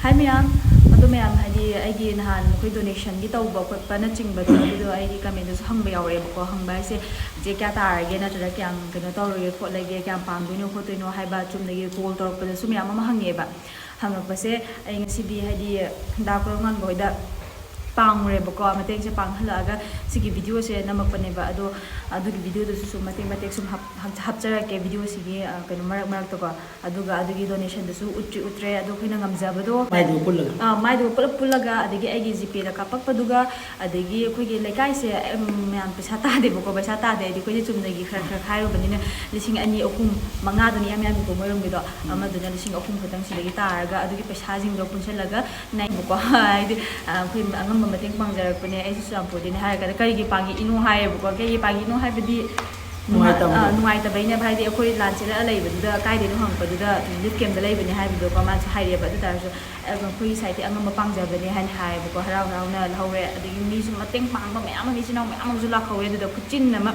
Hi ma'am, ado ma'am hadi aigi nahan koi donation gi tawba khotpa na chingba do aigi comment su hangba yawre ko hangba se je kya tarage na tura kyam keno tawre khotlage kyam pangduino khotoino haiba chumdagi call torpa su ma'am ma hangeba hangakpa se ai ngasi di hadi dakro ngan boida pangre bako mateng se panghalaga sigi video se namakpane ba ado adugi video du su mateng sum hapchara ke video sigi keno marak to ko aduga adugi donation du su utre adu khina ngamjaba do mai do pullaga adigi aigi gp da kapak paduga adigi khoigi lekai se myan pesa ta de bako pesa ta de di khoi chumnagi khara khairu banina lising ani okum manga duni yam ko morom gi do amaduna lising okum khatang sidagi taraga adugi pesa jing do punchalaga nai bako ai khoi angam mateng pangjarapne ai su sampodine haiga karigi pangi inu haibuko ke pangi inu haibidi nuai ta baina bhai de khoi lanchela leibada kaide nu hangpaduda lit kem da leibani haibudo ko man haireba da tarso khoi site angam pangjabane han haibuko harau rauna lhore adigi mi su mateng pangba mayam mi sinau mayam ju la khore da kuchin nama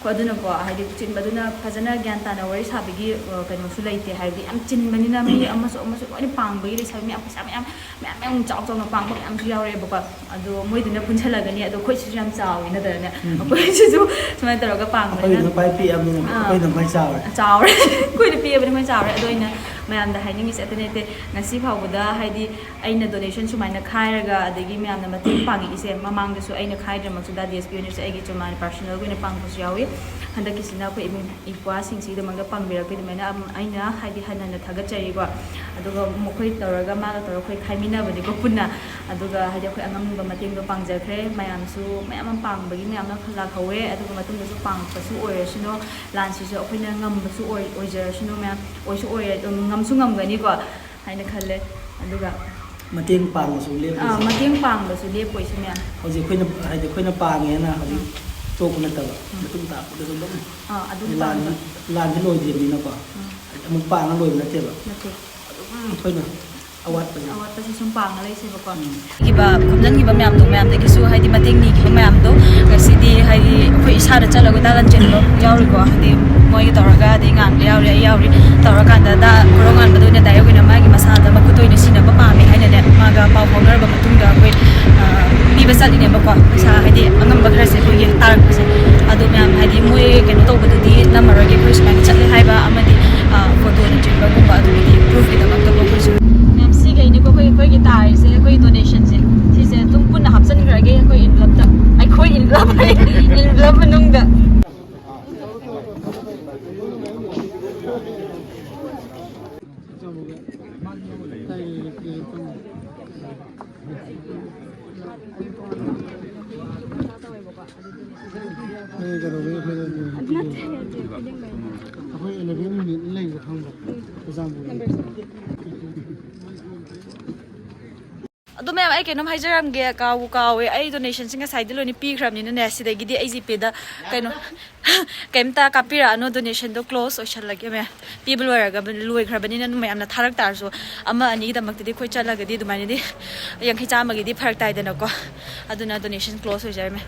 ko aduna ko haidi kuchin baduna phajana gyan ta na wari sabigi kanu su leite haidi am chin manina mi amasu ani pangbagi le sabi mi am pasa mayam chaw chaw na pangba mayam ju yaure bako ado moiduna punchalaga ni ado khoi su yam chaw ina da na khoi su sumai taraga pangba khoi na pai pi am ni khoi na mai chaw khoi de pi am ni mai chaw ado ina mayam da haini mi setenete ngasi phawda haidi aina donation sumaina khairaga adagi mayam na mateng pangi ise mamang da su aina khaidra maksuda dsp unit agi chuma personal ko ina pang ko yawi handa kisina ko ipwa singsi da mangda pangbira ko dimena aina haidi hanana thagachari ko aduga mokhoi tawraga maga tawra khoi khaimina bani ko punna aduga haidi khoi angam ba mating do pangjakre mayam su mayam pangbagi mayam na khala khawe aduga matung su pang pasu oirasino lansi su khoina ngam basu oijarasino mayam oisu oir ngam su ngam gani ko haina khalle aduga mateng pang su le mateng pang basu le poisu mayam hoji khoina haidi khoina pange na hoji tokuna tawa matung ta da so dum adu lan ni loi di na ko amung pang loi na te ba khoina awat pa sum pang lai se ba ko giba khomjan giba myam do myam de kisu haidi mateng ni giba myam do gasidi haidi khoi isa da chalago dalan chen lo yauri ko haidi moi tawraga de ngan yauri tawraga da korongan badu ne dayo gina magi masa da makutoi ne sina ba pa me haina ne maga pau phognar ba matung da koi bi basali ne ba ko sa haidi angam ba khara se koi ge tarak se adu myam haidi moi keno to badu di namaro ge koi sma chatle haiba amadi photo ne chen ba ko adu di proof ge da mak to ko koi myam si ge ni ko koi ge tar se koi donation se si se tum punna hapsan grage koi envelope da ai koi envelope manung da ado ma'am ai kenom haijaram ge kawe ai donation singa side lo ni pi khram ni ne sidagi di ai gp da kaino kaimta kapira no donation do close ocean lage me people were ga loi khrabani na ma'am na tharak tar so ama ani da makti khoi chala ga di dumani di yang khicha ma gi di pharak tai da na ko aduna donation close ho jai me